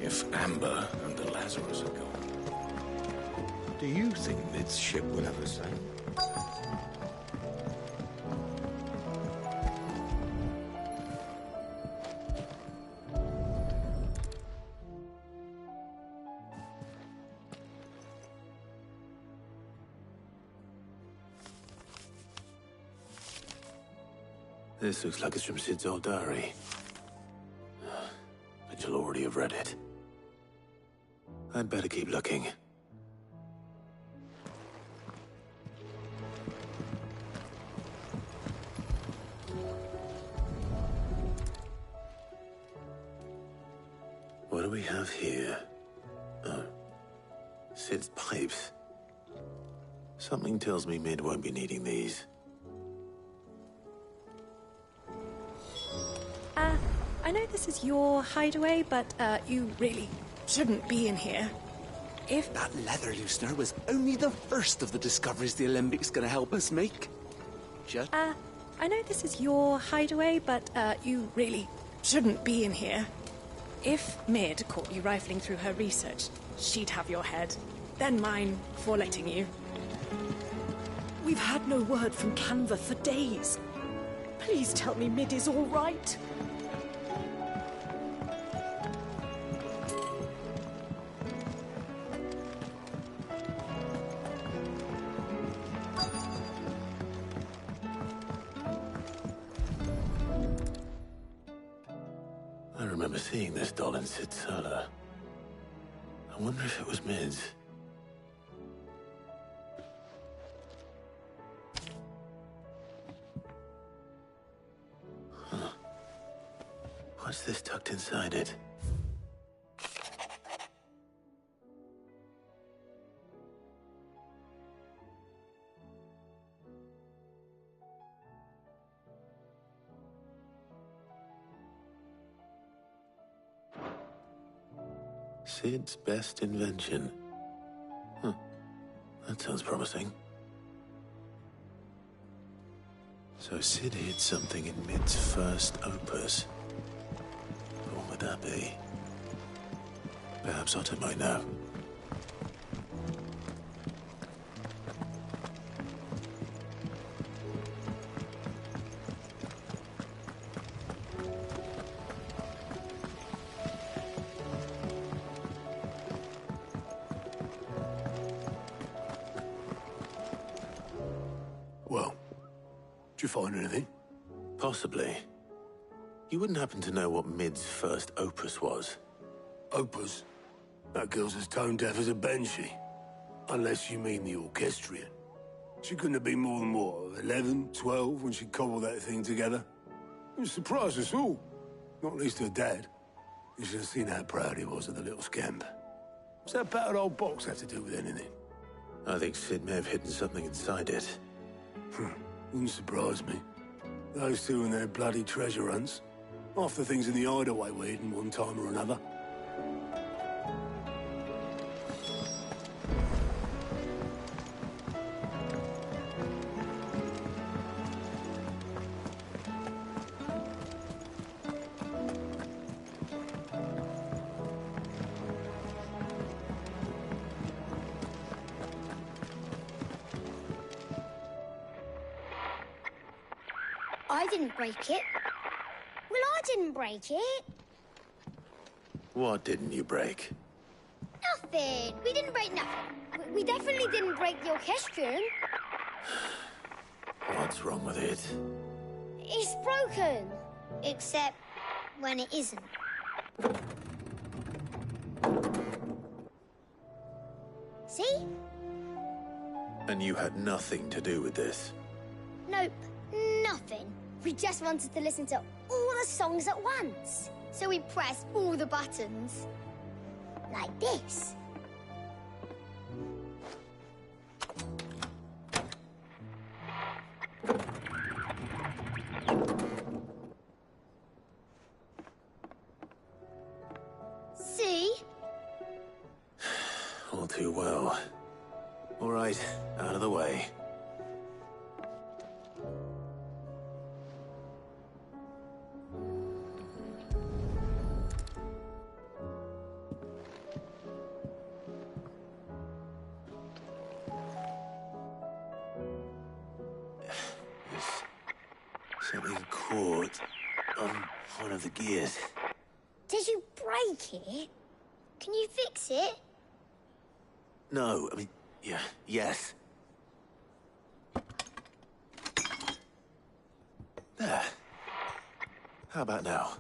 If Amber and the Lazarus are gone, do you think Mid's ship will ever sail? This looks like it's from Sid's old diary. But you'll already have read it. I'd better keep looking. What do we have here? Oh. Sid's pipes. Something tells me Mid won't be needing these. I know this is your hideaway, but, you really shouldn't be in here. If... That leather loosener was only the first of the discoveries the Alembic gonna help us make. Just... I know this is your hideaway, but, you really shouldn't be in here. If Mid caught you rifling through her research, she'd have your head. Then mine for letting you. We've had no word from Canva for days. Please tell me Mid is all right. I remember seeing this doll in Sid's cellar. I wonder if it was Mid's. Huh. What's this tucked inside it? Sid's best invention. Huh. That sounds promising. So Sid hid something in Mid's first opus. What would that be? Perhaps Otto might know. Well, did you find anything? Possibly. You wouldn't happen to know what Mid's first opus was? Opus? That girl's as tone deaf as a banshee. Unless you mean the orchestrion. She couldn't have been more than, what, 11, 12 when she cobbled that thing together? It surprised us all. Not least her dad. You should have seen how proud he was of the little scamp. What's that battered old box have to do with anything? I think Sid may have hidden something inside it. Wouldn't surprise me. Those two and their bloody treasure hunts. Half the things in the hideaway were hidden one time or another. I didn't break it. Well, I didn't break it. What didn't you break? Nothing. We didn't break nothing. We definitely didn't break the orchestrion. What's wrong with it? It's broken. Except when it isn't. See? And you had nothing to do with this? Nope. Nothing. We just wanted to listen to all the songs at once. So we pressed all the buttons. Like this. See? All too well. All right, out of the way. Something caught on one of the gears. Did you break it? Can you fix it? No, I mean, yes. There. How about now?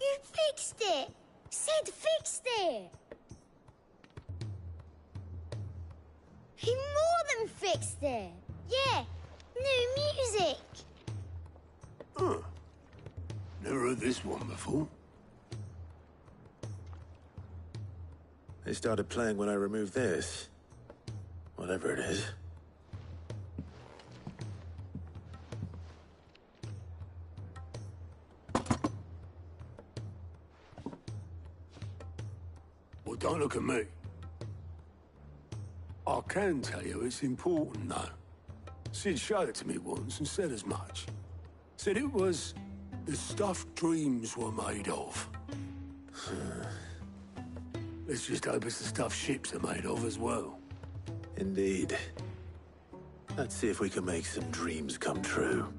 You fixed it! Sid fixed it! He more than fixed it! Yeah, new music! Huh. Never heard this one before. They started playing when I removed this. Whatever it is. Well, don't look at me. I can tell you it's important, though. Sid showed it to me once and said as much. Said it was the stuff dreams were made of. Let's just hope it's the stuff ships are made of as well. Indeed. Let's see if we can make some dreams come true.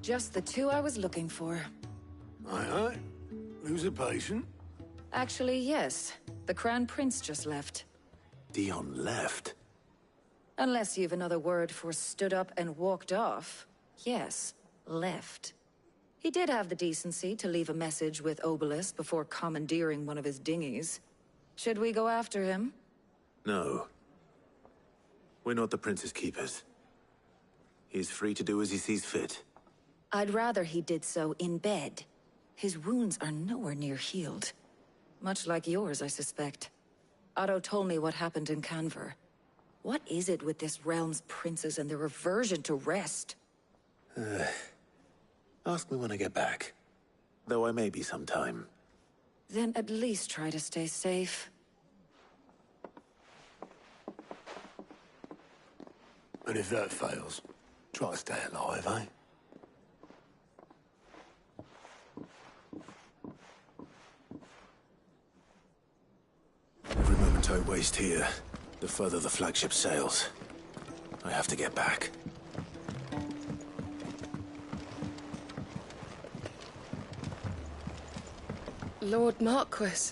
Just the two I was looking for. Aye. Lose a patient? Actually, yes. The Crown Prince just left. Dion left. Unless you've another word for stood up and walked off. Yes, left. He did have the decency to leave a message with Obelisk before commandeering one of his dinghies. Should we go after him? No. We're not the Prince's keepers. He's free to do as he sees fit. I'd rather he did so in bed. His wounds are nowhere near healed. Much like yours, I suspect. Otto told me what happened in Canver. What is it with this realm's princes and their aversion to rest? Ask me when I get back. Though I may be sometime. Then at least try to stay safe. And if that fails, try to stay alive, eh? Every moment I waste here, the further the flagship sails. I have to get back. Lord Marquis,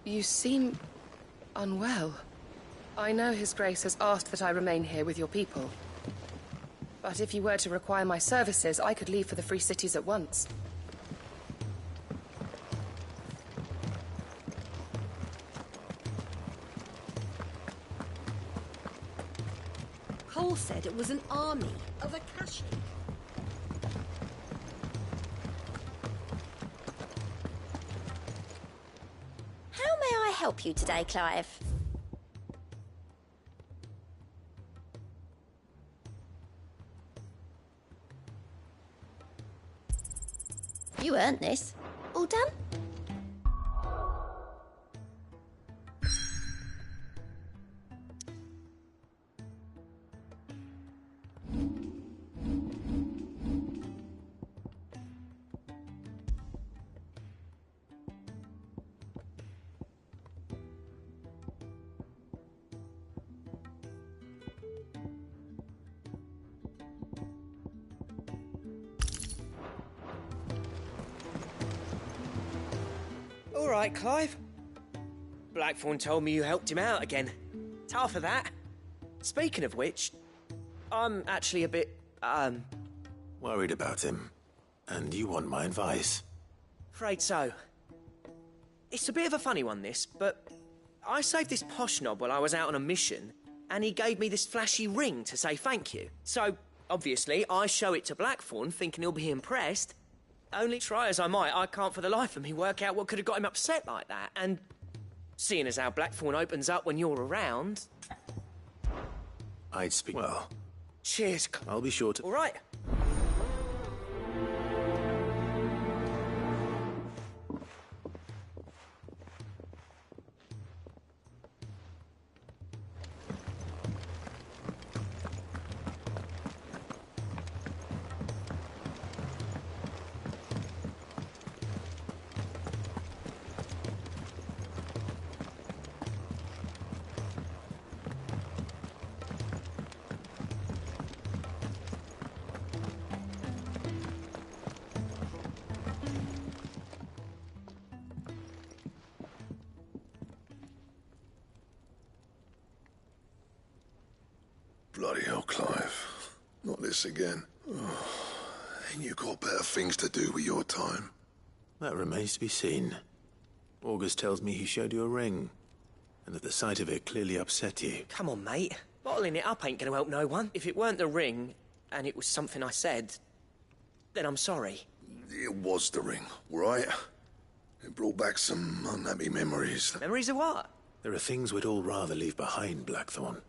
you seem unwell. I know His Grace has asked that I remain here with your people. But if you were to require my services, I could leave for the Free Cities at once. Cole said it was an army of Akashi. How may I help you today, Clive? You earned this. All done? All right, Clive. Blackthorn told me you helped him out again. It's half of that. Speaking of which, I'm actually a bit, Worried about him. And you want my advice? afraid so. It's a bit of a funny one, this, but I saved this posh knob while I was out on a mission, and he gave me this flashy ring to say thank you. So, obviously, I show it to Blackthorn, thinking he'll be impressed. Only try as I might, I can't for the life of me work out what could have got him upset like that. And seeing as how Blackthorn opens up when you're around... I'd speak... Well... Cheers, I'll be sure to... All right. Bloody hell, Clive. Not this again. Oh, ain't you got better things to do with your time? That remains to be seen. August tells me he showed you a ring, and that the sight of it clearly upset you. Come on, mate. Bottling it up ain't gonna help no one. If it weren't the ring, and it was something I said, then I'm sorry. It was the ring, right? It brought back some unhappy memories. Memories of what? There are things we'd all rather leave behind, Blackthorn.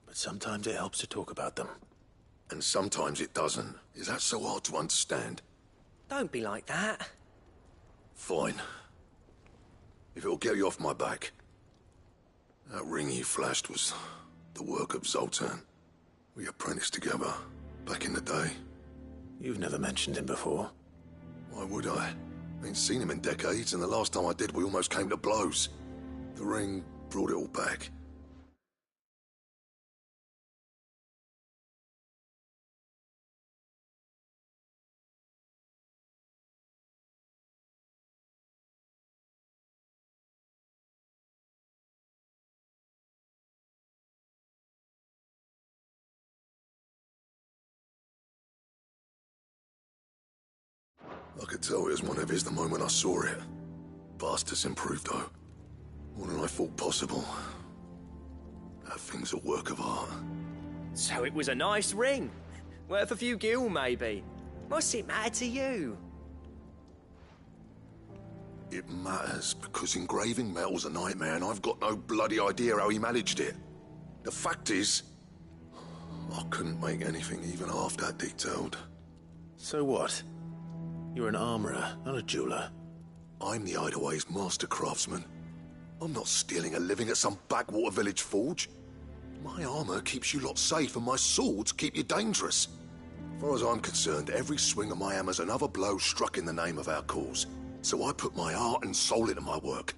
But sometimes it helps to talk about them. And sometimes it doesn't. Is that so hard to understand? Don't be like that. Fine. If it'll get you off my back. That ring you flashed was the work of Zoltan. We apprenticed together, back in the day. You've never mentioned him before. Why would I? Ain't seen him in decades, and the last time I did, we almost came to blows. The ring brought it all back. I could tell it was one of his the moment I saw it. Bastard's improved, though. More than I thought possible. That thing's a work of art. So it was a nice ring. Worth a few gil, maybe. What's it matter to you? It matters because engraving metal's a nightmare and I've got no bloody idea how he managed it. The fact is, I couldn't make anything even half that detailed. So what? You're an armorer, not a jeweler. I'm the Hideaway's master craftsman. I'm not stealing a living at some backwater village forge. My armor keeps you lot safe and my swords keep you dangerous. As far as I'm concerned, every swing of my hammer's another blow struck in the name of our cause. So I put my heart and soul into my work.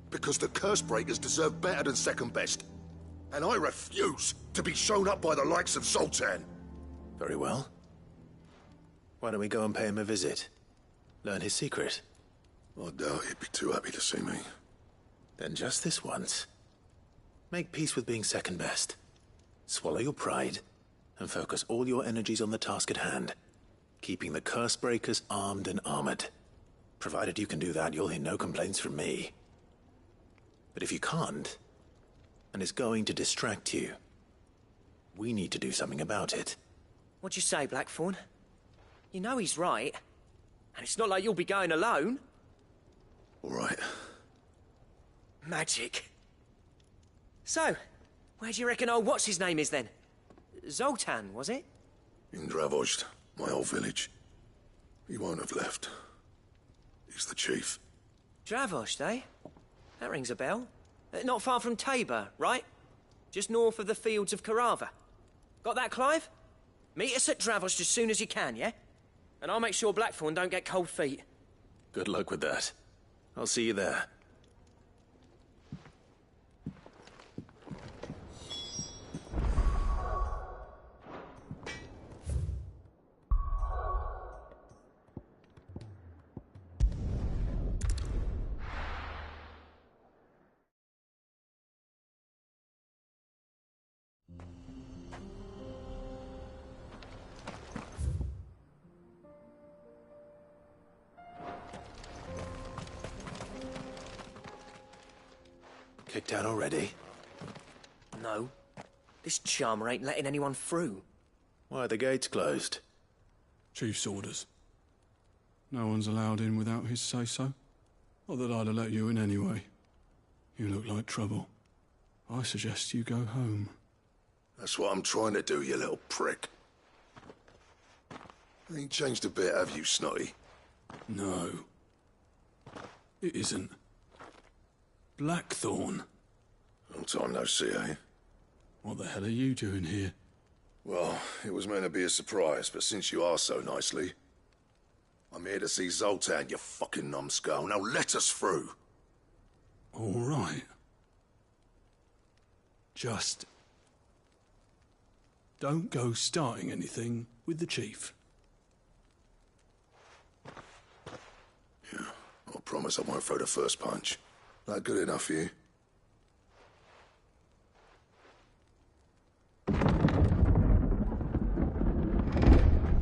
Because the curse breakers deserve better than second best. And I refuse to be shown up by the likes of Zoltan. Very well. Why don't we go and pay him a visit? Learn his secret. I doubt he'd be too happy to see me. Then just this once. Make peace with being second best. Swallow your pride, and focus all your energies on the task at hand. Keeping the curse breakers armed and armored. Provided you can do that, you'll hear no complaints from me. But if you can't, and it's going to distract you, we need to do something about it. What'd you say, Blackthorn? You know he's right. And it's not like you'll be going alone. All right. Magic. So, where do you reckon old what's-his-name is then? Zoltan, was it? In Dravozd, my old village. He won't have left. He's the chief. Dravozd, eh? That rings a bell. Not far from Tabor, right? Just north of the fields of Carava. Got that, Clive? Meet us at Dravozd as soon as you can, yeah? And I'll make sure Blackthorn don't get cold feet. Good luck with that. I'll see you there. Kicked out already? No. This charmer ain't letting anyone through. Why are the gates closed? Chief's orders. No one's allowed in without his say-so. Not that I'd have let you in anyway. You look like trouble. I suggest you go home. That's what I'm trying to do, you little prick. Ain't changed a bit, have you, Snotty? No. It isn't. Blackthorn. Long time no see, eh? What the hell are you doing here? Well, it was meant to be a surprise, but since you asked so nicely... I'm here to see Zoltan, you fucking numbskull. Now let us through. All right. Just... don't go starting anything with the chief. Yeah, I promise I won't throw the first punch. That good enough for you?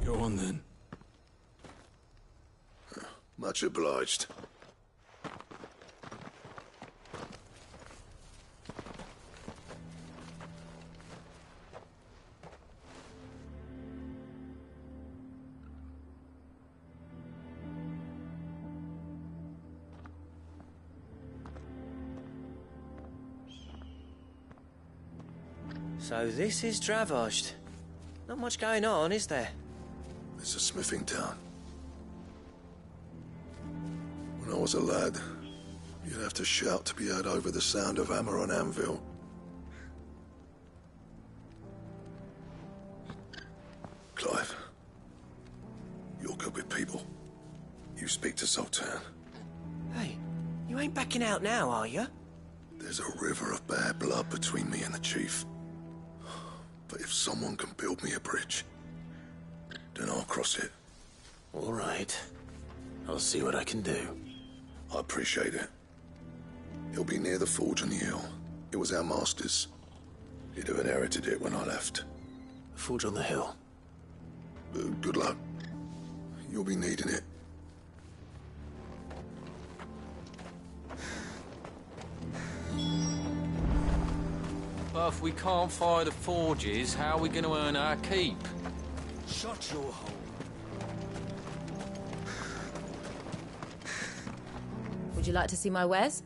Go on then. Much obliged. So this is Dravosht. Not much going on, is there? It's a smithing town. When I was a lad, you'd have to shout to be heard over the sound of hammer on anvil. Clive, you're good with people. You speak to Sultan. Hey, you ain't backing out now, are you? There's a river of bad blood between me and the chief. But if someone can build me a bridge, then I'll cross it. All right. I'll see what I can do. I appreciate it. It'll be near the forge on the hill. It was our master's. He'd have inherited it when I left. The forge on the hill? Good luck. You'll be needing it. But if we can't fire the forges, how are we going to earn our keep? Shut your hole. Would you like to see my wares?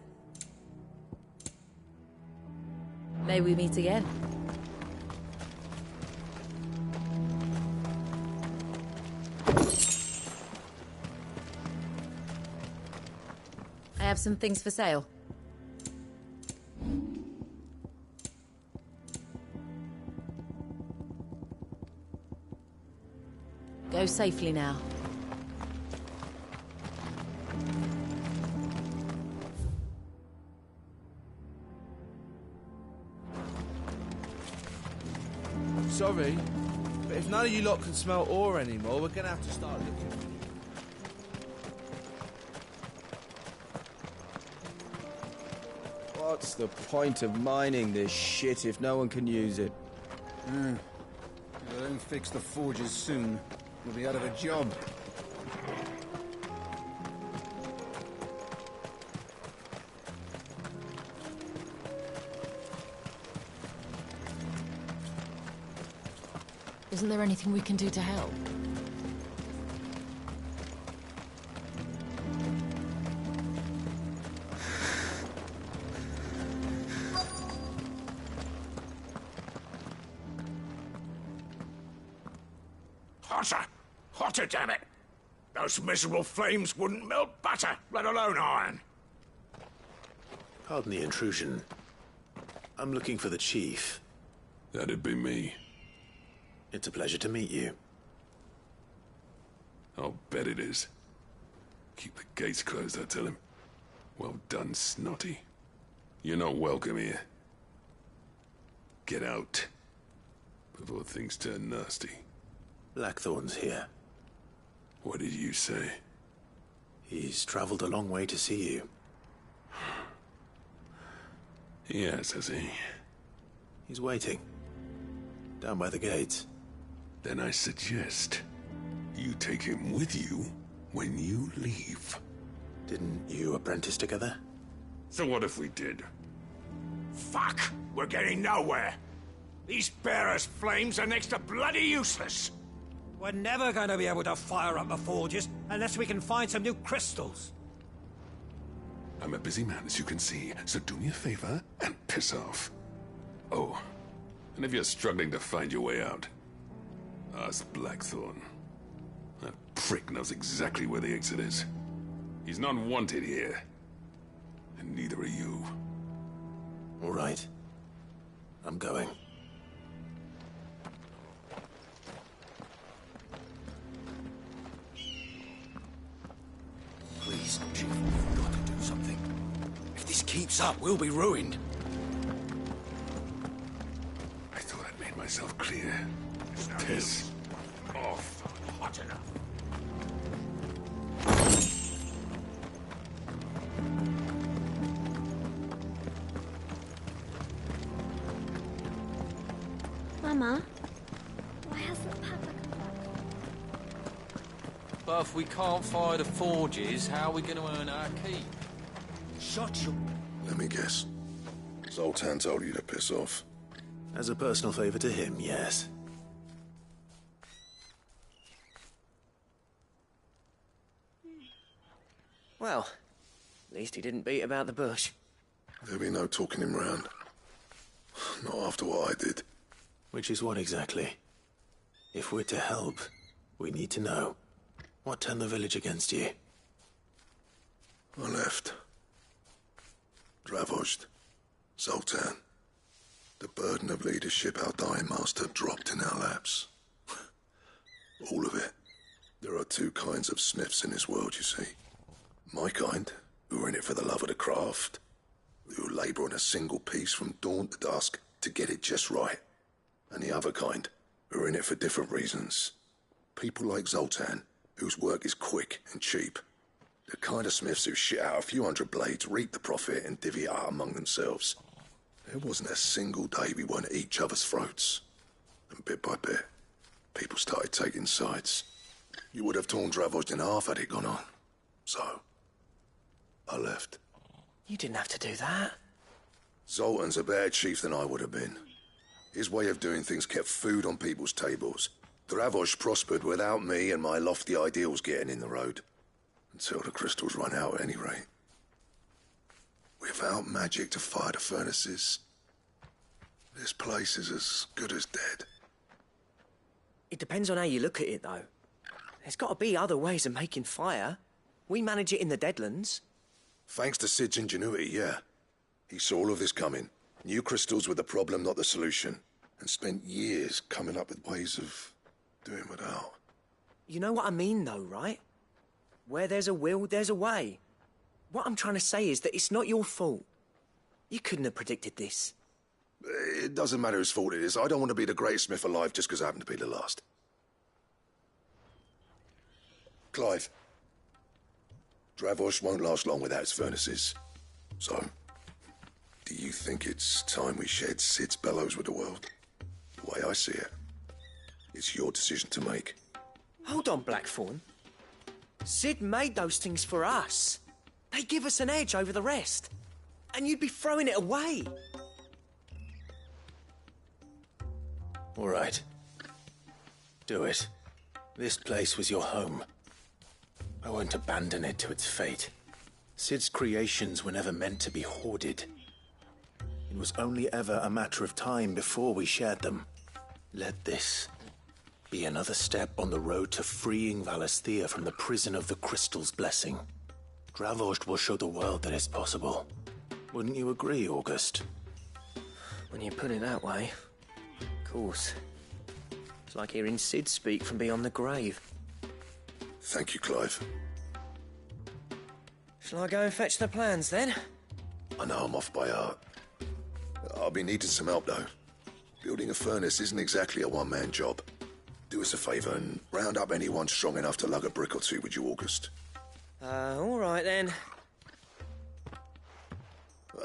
May we meet again? I have some things for sale. Go safely now. Sorry, but if none of you lot can smell ore anymore, we're gonna have to start looking for you. What's the point of mining this shit if no one can use it? If they don't fix the forges soon, we'll be out of a job. Isn't there anything we can do to help? Hotter! Hotter, damn it! Those miserable flames wouldn't melt butter, let alone iron. Pardon the intrusion. I'm looking for the chief. That'd be me. It's a pleasure to meet you. I'll bet it is. Keep the gates closed, I tell him. Well done, Snotty. You're not welcome here. Get out. Before things turn nasty. Blackthorn's here. What did you say? He's traveled a long way to see you. Yes, has he? He's waiting. Down by the gates. Then I suggest you take him with you when you leave. Didn't you apprentice together? So what if we did? Fuck! We're getting nowhere. These bearers' flames are next to bloody useless. We're never going to be able to fire up the forges unless we can find some new crystals. I'm a busy man, as you can see, so do me a favor and piss off. Oh, and if you're struggling to find your way out, ask Blackthorn. That prick knows exactly where the exit is. He's not wanted here. And neither are you. All right. I'm going. Please, Chief, we've got to do something. If this keeps up, we'll be ruined. I thought I'd made myself clear. Piss off. Hot enough. Mama, why hasn't Papa come back? But if we can't fire the forges, how are we going to earn our keep? Shut you. Let me guess. Zoltan told you to piss off. As a personal favor to him, yes. Well, at least he didn't beat about the bush. There'll be no talking him round. Not after what I did. Which is what exactly? If we're to help, we need to know. What turned the village against you? I left. Dravojd. Zoltan. The burden of leadership our dying master dropped in our laps. All of it. There are two kinds of smiths in this world, you see. My kind, who are in it for the love of the craft, who labour on a single piece from dawn to dusk to get it just right. And the other kind, who are in it for different reasons. People like Zoltan, whose work is quick and cheap. The kind of smiths who shit out a few hundred blades, reap the profit, and divvy it out among themselves. There wasn't a single day we weren't at each other's throats. And bit by bit, people started taking sides. You would have torn Dravojd in half had it gone on. So, I left. You didn't have to do that. Zoltan's a better chief than I would have been. His way of doing things kept food on people's tables. Dravojd prospered without me and my lofty ideals getting in the road. Until the crystals run out at any rate. Without magic to fire the furnaces, this place is as good as dead. It depends on how you look at it, though. There's got to be other ways of making fire. We manage it in the Deadlands. Thanks to Sid's ingenuity, yeah. He saw all of this coming. Knew crystals were the problem, not the solution. And spent years coming up with ways of doing without. You know what I mean, though, right? Where there's a will, there's a way. What I'm trying to say is that it's not your fault. You couldn't have predicted this. It doesn't matter whose fault it is. I don't want to be the greatest smith alive just because I happen to be the last. Clive. Dravojd won't last long without its furnaces. So, do you think it's time we shared Sid's bellows with the world? The way I see it, it's your decision to make. Hold on, Blackthorn. Sid made those things for us. They give us an edge over the rest. And you'd be throwing it away. All right. Do it. This place was your home. I won't abandon it to its fate. Sid's creations were never meant to be hoarded. It was only ever a matter of time before we shared them. Let this be another step on the road to freeing Valisthea from the prison of the Crystal's blessing. Dravojd will show the world that it's possible. Wouldn't you agree, August? When you put it that way, of course. It's like hearing Sid speak from beyond the grave. Thank you, Clive. Shall I go and fetch the plans, then? I know I'm off by heart. I'll be needing some help, though. Building a furnace isn't exactly a one-man job. Do us a favour and round up anyone strong enough to lug a brick or two, would you, August? All right, then.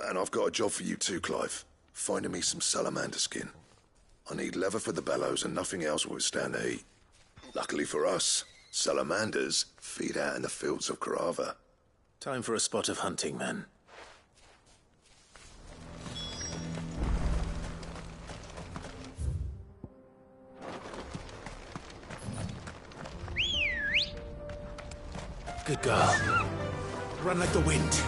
And I've got a job for you too, Clive. Finding me some salamander skin. I need leather for the bellows and nothing else will withstand the heat. Luckily for us, salamanders feed out in the fields of Carava. Time for a spot of hunting, then. Good girl. Run like the wind.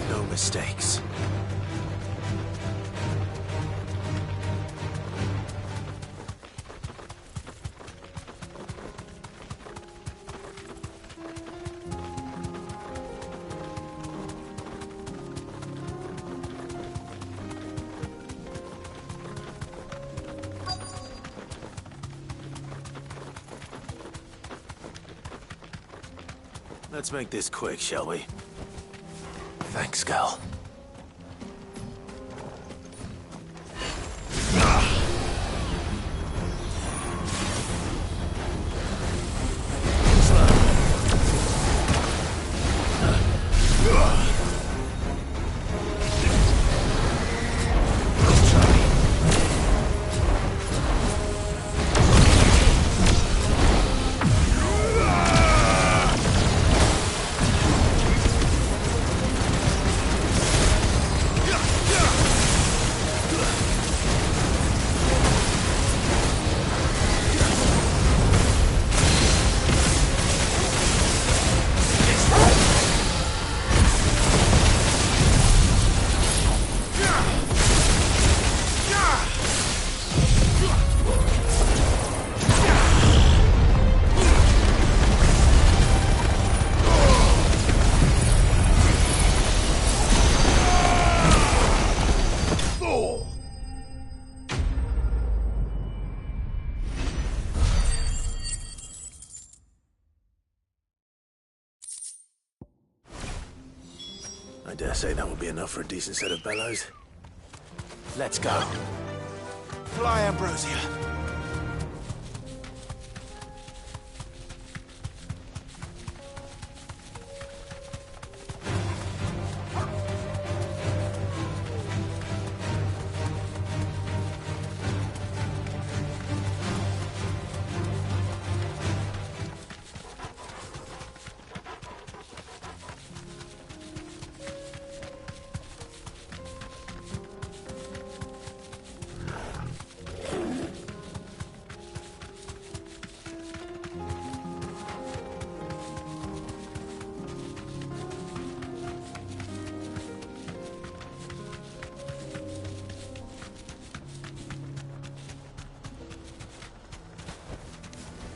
No mistakes. Let's make this quick, shall we? Thanks, Gal. Slow. dare say that will be enough for a decent set of bellows. Let's go. Fly, Ambrosia.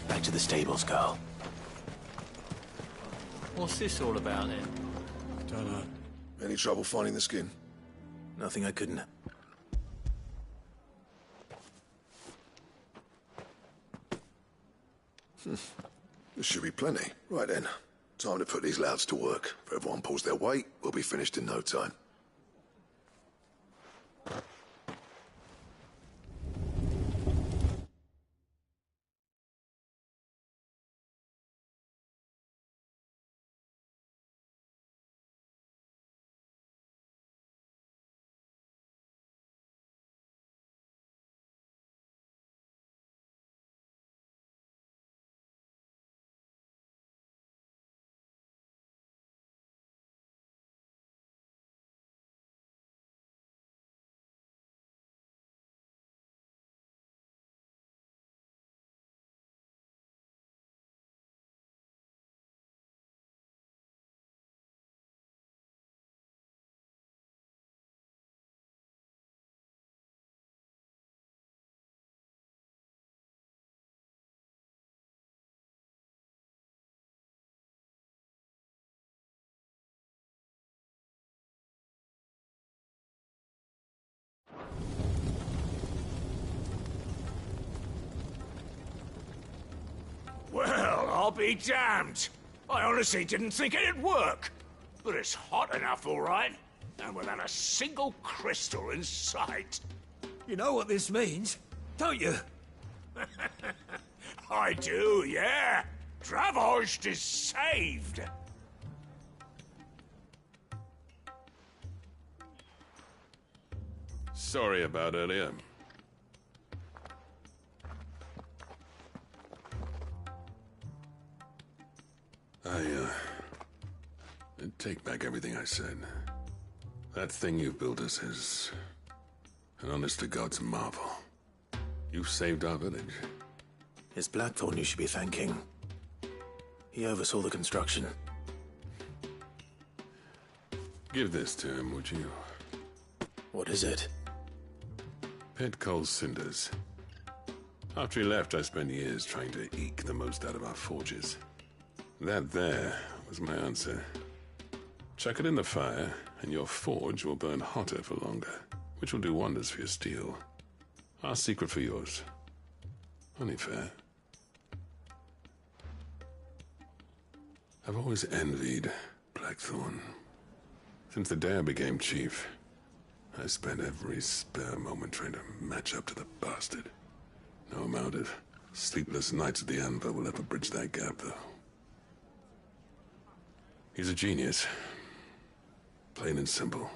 Back to the stables, girl. What's this all about, then? Don't know. Any trouble finding the skin? Nothing I couldn't. There should be plenty. Right then. Time to put these louds to work. If everyone pulls their weight, we'll be finished in no time. Well, I'll be damned. I honestly didn't think it'd work. But it's hot enough, all right. And without a single crystal in sight. You know what this means, don't you? I do, yeah. Dravost is saved. Sorry about earlier. I take back everything I said. That thing you've built us is an honest-to-God's marvel. You've saved our village. It's Blackthorn you should be thanking. He oversaw the construction. Give this to him, would you? What is it? Pit coal cinders. After he left, I spent years trying to eke the most out of our forges. That there was my answer. Chuck it in the fire, and your forge will burn hotter for longer, which will do wonders for your steel. Our secret for yours. Only fair. I've always envied Blackthorn. Since the day I became chief, I spent every spare moment trying to match up to the bastard. No amount of sleepless nights at the Anvil will ever bridge that gap, though. He's a genius. Plain and simple.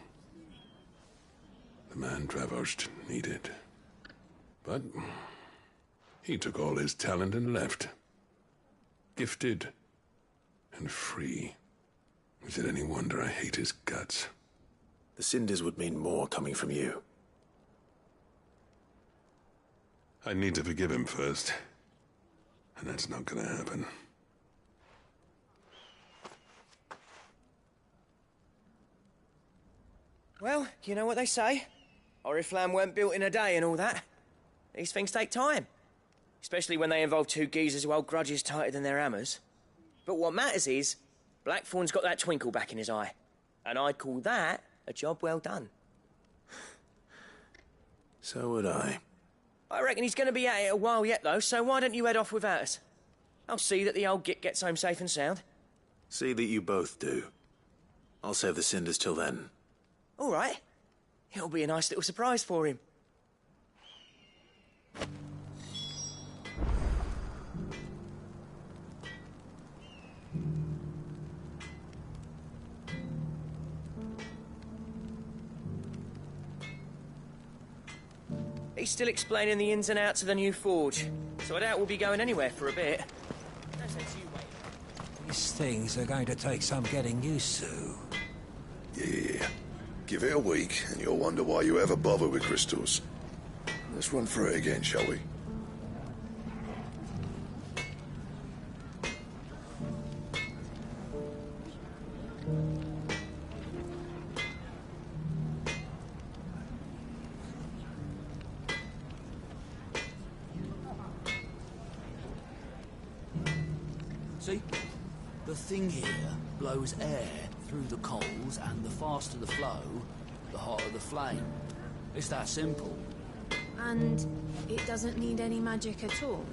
The man Dravost needed. But he took all his talent and left. Gifted and free. Is it any wonder I hate his guts? The cinders would mean more coming from you. I need to forgive him first. And that's not gonna happen. Well, you know what they say. Oriflamme weren't built in a day and all that. These things take time. Especially when they involve two geezers who hold grudges tighter than their hammers. But what matters is, Blackthorn's got that twinkle back in his eye. And I'd call that a job well done. So would I. I reckon he's going to be at it a while yet, though, so why don't you head off without us? I'll see that the old git gets home safe and sound. See that you both do. I'll save the cinders till then. All right. It'll be a nice little surprise for him. He's still explaining the ins and outs of the new forge, so I doubt we'll be going anywhere for a bit. No sense you waiting. These things are going to take some getting used to. Yeah. Give it a week, and you'll wonder why you ever bother with crystals. Let's run through it again, shall we? See? The thing here blows air through the coals, and the faster the flow, the hotter the flame. It's that simple. And it doesn't need any magic at all?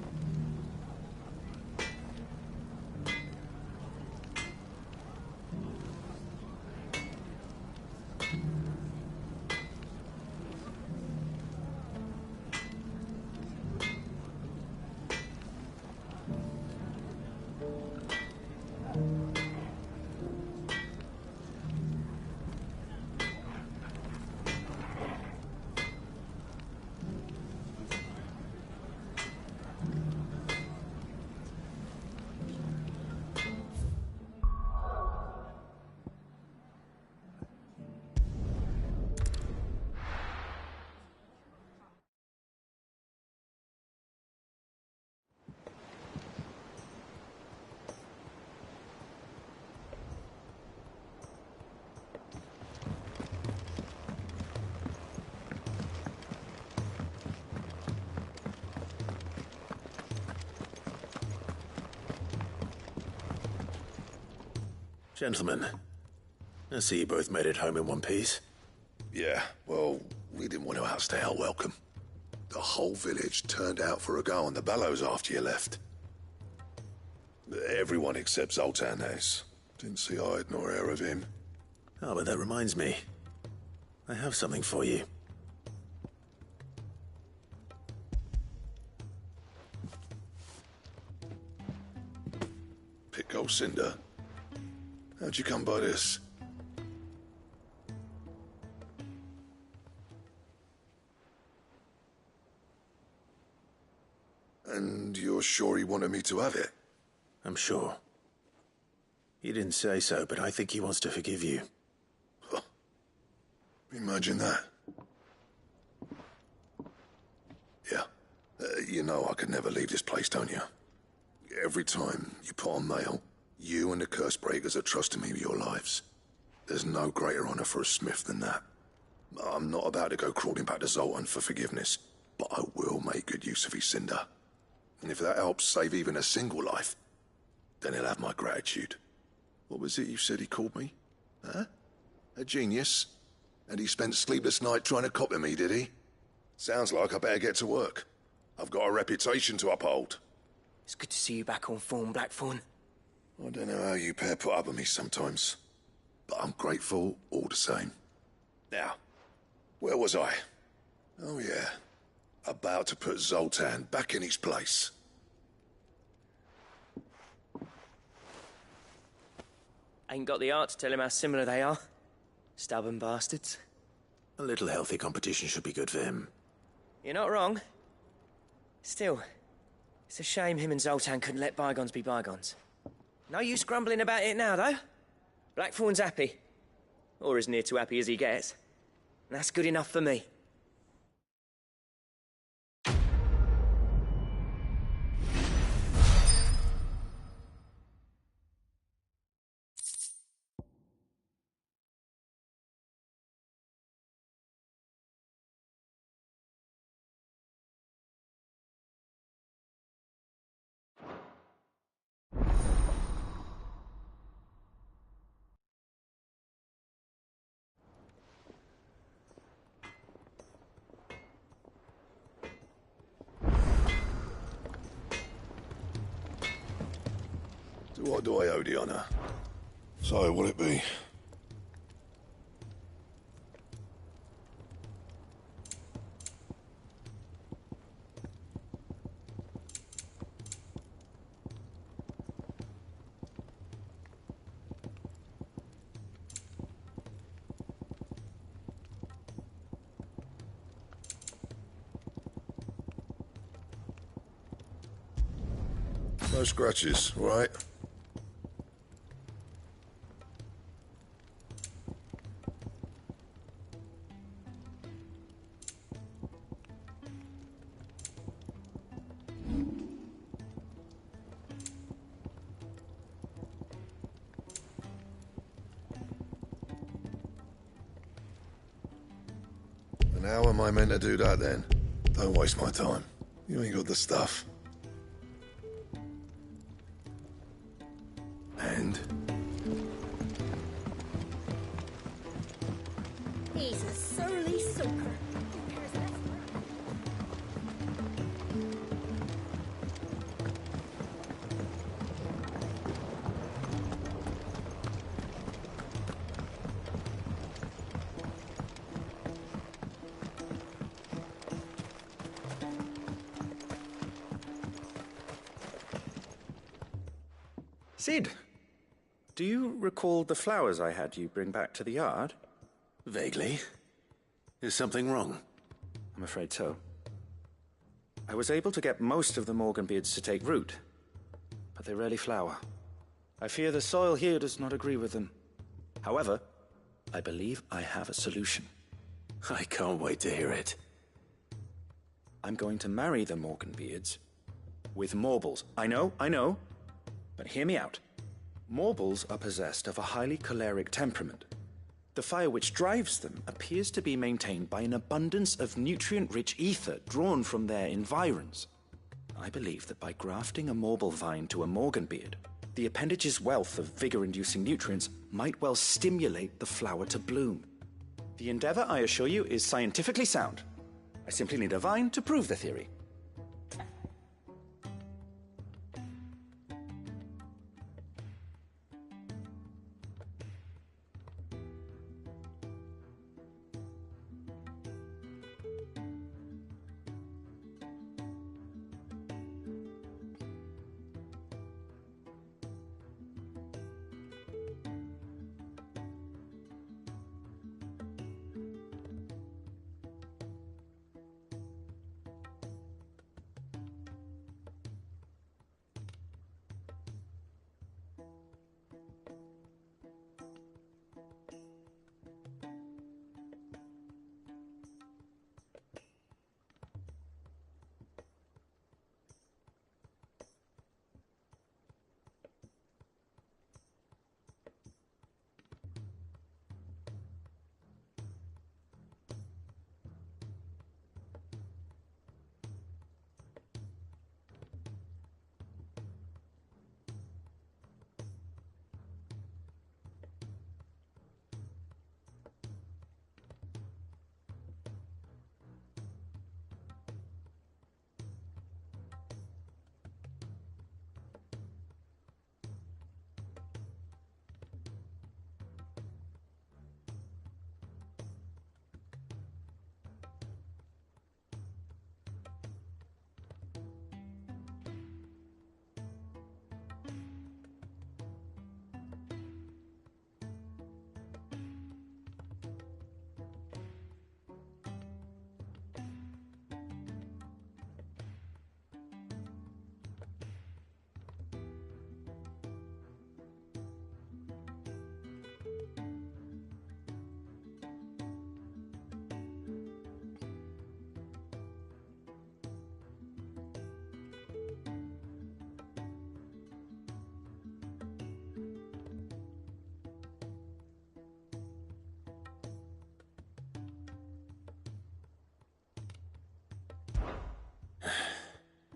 Gentlemen, I see you both made it home in one piece. Yeah, well, we didn't want to outstay our welcome. The whole village turned out for a go on the bellows after you left. Everyone except Zoltan has. Didn't see hide nor hair of him. Oh, but that reminds me. I have something for you. Pick old Cinder. How'd you come by this? And you're sure he wanted me to have it? I'm sure. He didn't say so, but I think he wants to forgive you. Huh. Imagine that. Yeah. You know I could never leave this place, don't you? Every time you put on mail, you and the curse breakers are trusting me with your lives. There's no greater honor for a smith than that. I'm not about to go crawling back to Zoltan for forgiveness, but I will make good use of his cinder. And if that helps save even a single life, then he'll have my gratitude. What was it you said he called me? Huh? A genius? And he spent sleepless night trying to copy me, did he? Sounds like I better get to work. I've got a reputation to uphold. It's good to see you back on form, Blackthorn. I don't know how you pair put up with me sometimes, but I'm grateful all the same. Now, where was I? Oh yeah, about to put Zoltan back in his place. Ain't got the art to tell him how similar they are. Stubborn bastards. A little healthy competition should be good for him. You're not wrong. Still, it's a shame him and Zoltan couldn't let bygones be bygones. No use grumbling about it now, though. Blackthorn's happy. Or as near to happy as he gets. And that's good enough for me. To what do I owe the honor? So, will it be? No scratches, right? And how am I meant to do that then? Don't waste my time. You ain't got the stuff. And? He's a surly soaker. Sid, do you recall the flowers I had you bring back to the yard? Vaguely. Is something wrong? I'm afraid so. I was able to get most of the Morganbeards to take root, but they rarely flower. I fear the soil here does not agree with them. However, I believe I have a solution. I can't wait to hear it. I'm going to marry the Morganbeards with Morbles. I know, but hear me out. Morbles are possessed of a highly choleric temperament. The fire which drives them appears to be maintained by an abundance of nutrient-rich ether drawn from their environs. I believe that by grafting a Morble vine to a Morganbeard, the appendage's wealth of vigor-inducing nutrients might well stimulate the flower to bloom. The endeavor, I assure you, is scientifically sound. I simply need a vine to prove the theory.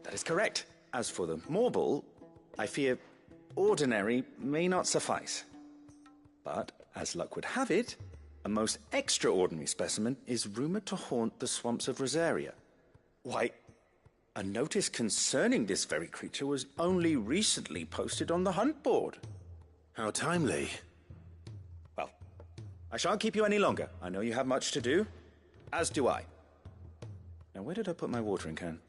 That is correct. As for the Morble, I fear ordinary may not suffice. But, as luck would have it, a most extraordinary specimen is rumored to haunt the swamps of Rosaria. Why, a notice concerning this very creature was only recently posted on the hunt board. How timely. Well, I shan't keep you any longer. I know you have much to do, as do I. Now, where did I put my watering can?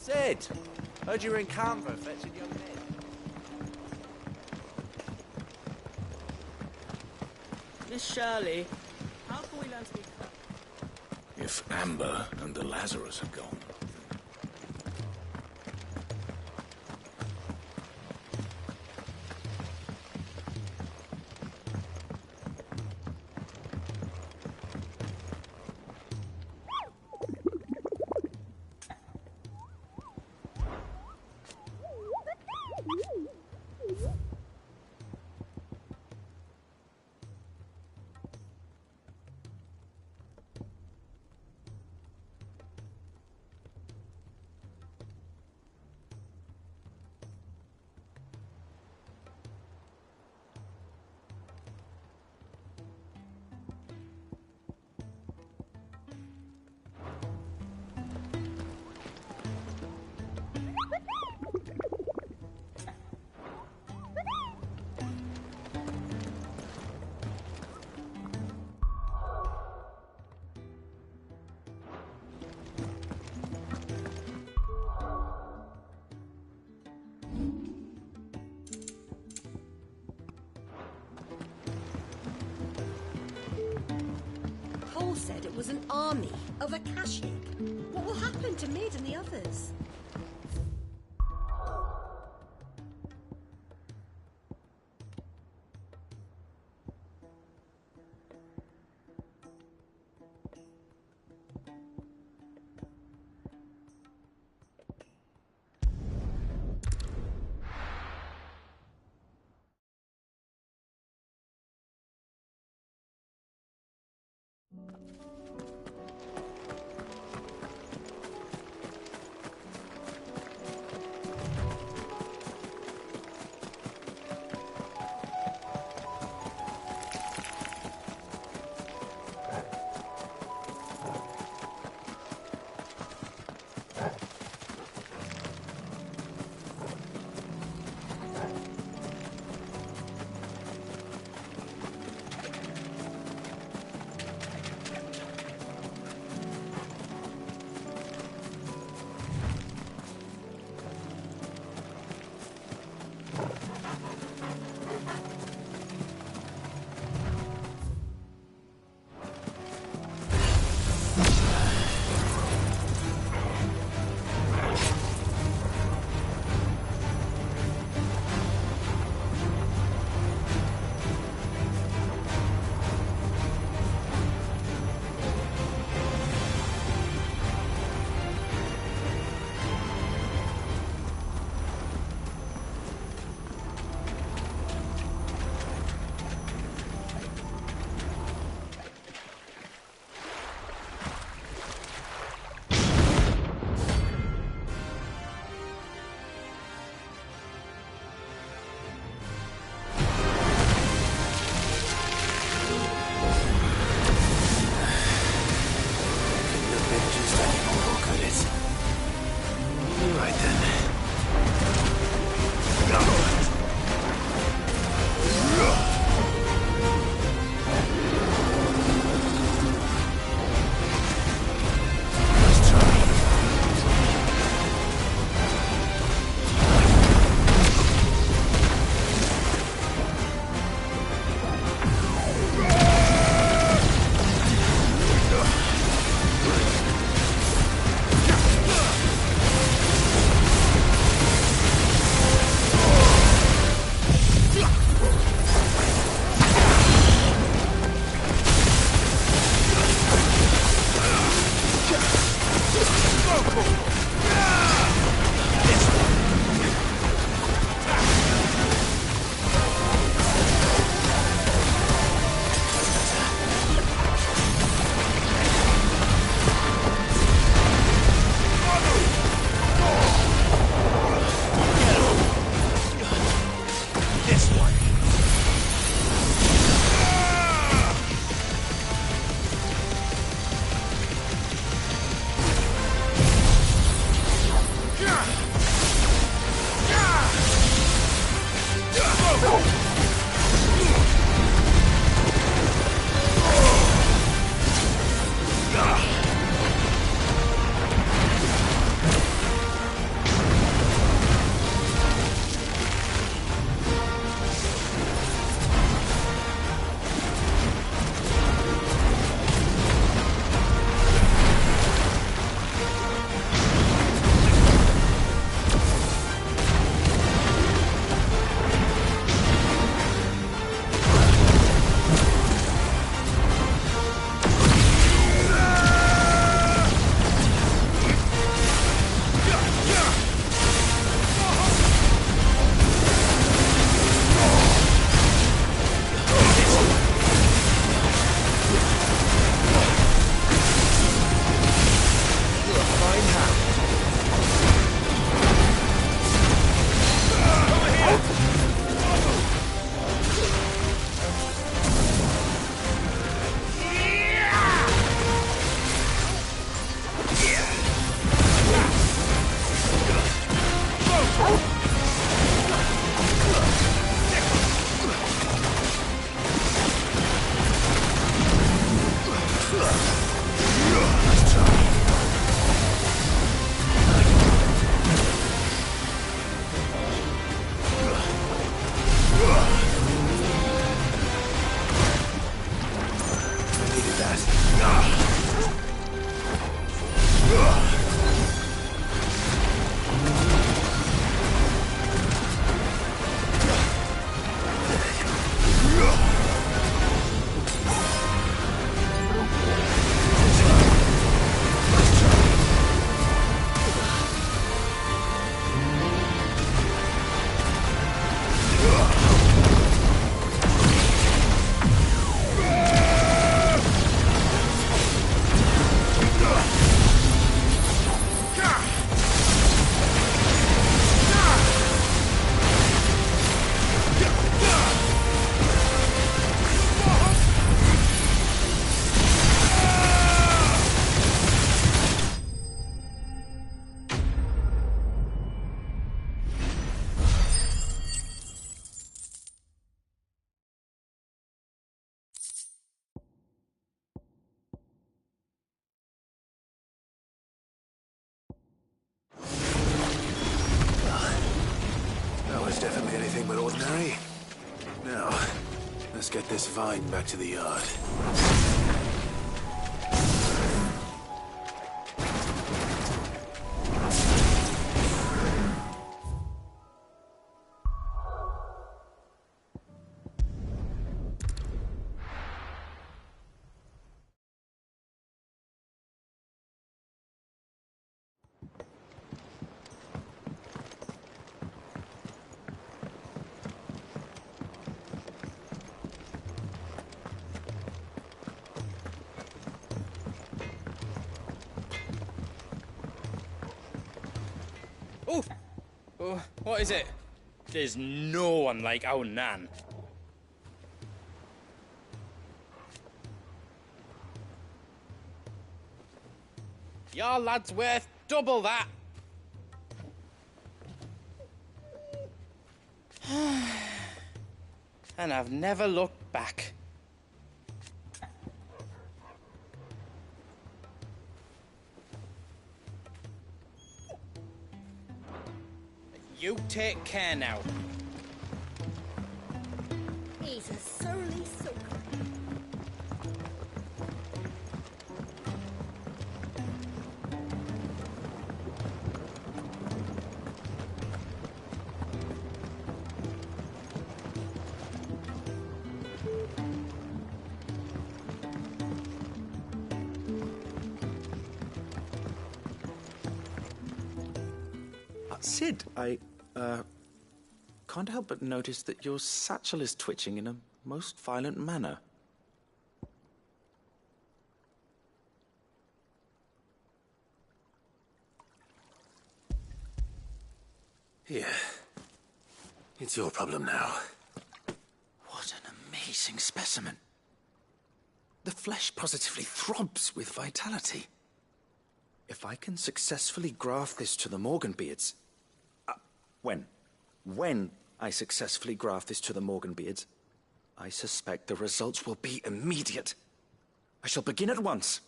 Sid! Heard you were in Canva fetching young men. Miss Shirley, how can we learn to be... If Amber and the Lazarus are gone. Cole said it was an army of Akashic. What will happen to Mid and the others? anything but ordinary. Now, let's get this vine back to the yard. Oh, what is it? There's no one like our Nan. Your lad's worth double that. And I've never looked back. You take care now. He's a surly soaker. Sid, I can't help but notice that your satchel is twitching in a most violent manner. Here. It's your problem now. What an amazing specimen. The flesh positively throbs with vitality. If I can successfully graft this to the Morganbeards... When I successfully graft this to the Morganbeards, I suspect the results will be immediate. I shall begin at once.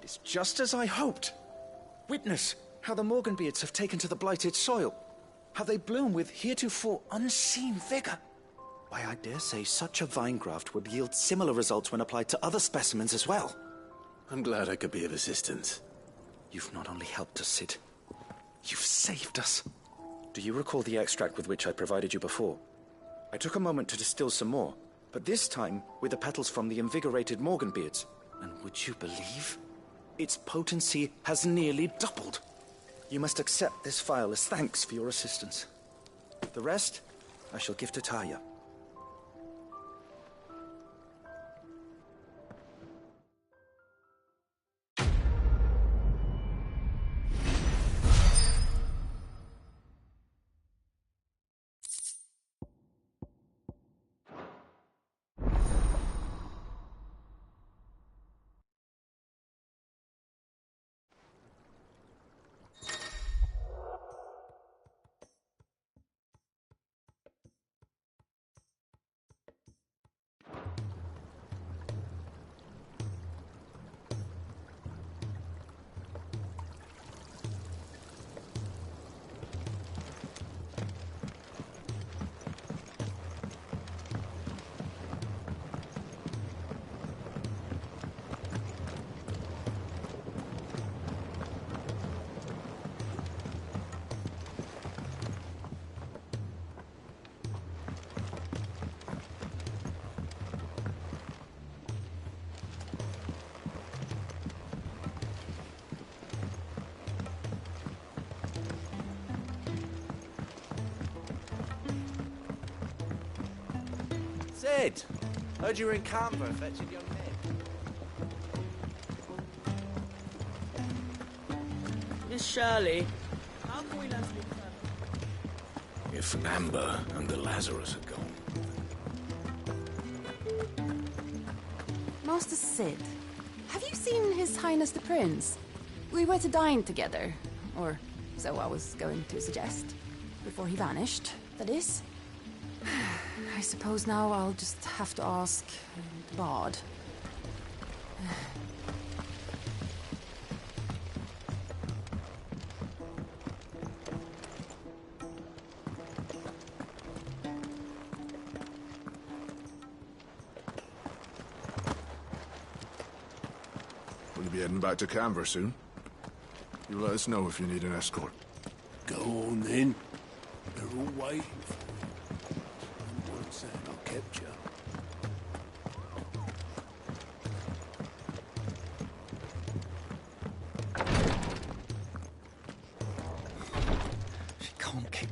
It's just as I hoped. Witness how the Morganbeards have taken to the blighted soil. How they bloom with heretofore unseen vigor. Why, I dare say such a vine graft would yield similar results when applied to other specimens as well. I'm glad I could be of assistance. You've not only helped us, Sid, you've saved us. Do you recall the extract with which I provided you before? I took a moment to distill some more, but this time with the petals from the invigorated Morganbeards. And would you believe? Its potency has nearly doubled. You must accept this vial as thanks for your assistance. The rest, I shall give to Taya. Sid! Heard you were in Canberra fetching young men. Miss Shirley, how can we learn to be clever? If Amber and the Lazarus are gone. Master Sid, have you seen His Highness the Prince? We were to dine together, or so I was going to suggest. Before he vanished, that is. I suppose now I'll just have to ask the Bard. Will you be heading back to Canberra soon? You let us know if you need an escort. Go on then. They're all waiting for you. And once that I kept you. She can't keep...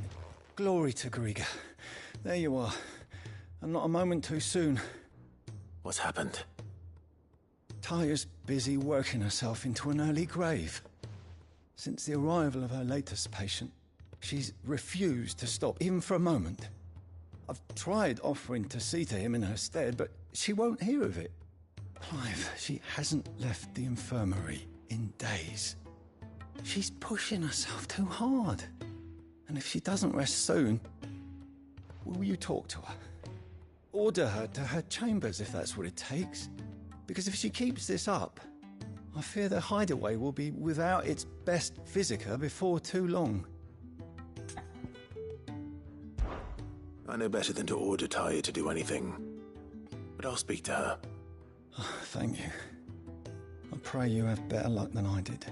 Glory to Griga. There you are. And not a moment too soon. What's happened? Taya's busy working herself into an early grave. Since the arrival of her latest patient, she's refused to stop, even for a moment. I've tried offering to see to him in her stead, but she won't hear of it. Clive, she hasn't left the infirmary in days. She's pushing herself too hard. And if she doesn't rest soon, will you talk to her? Order her to her chambers if that's what it takes. Because if she keeps this up, I fear the hideaway will be without its best physica before too long. I know better than to order Taya to do anything, but I'll speak to her. Oh, thank you. I pray you have better luck than I did.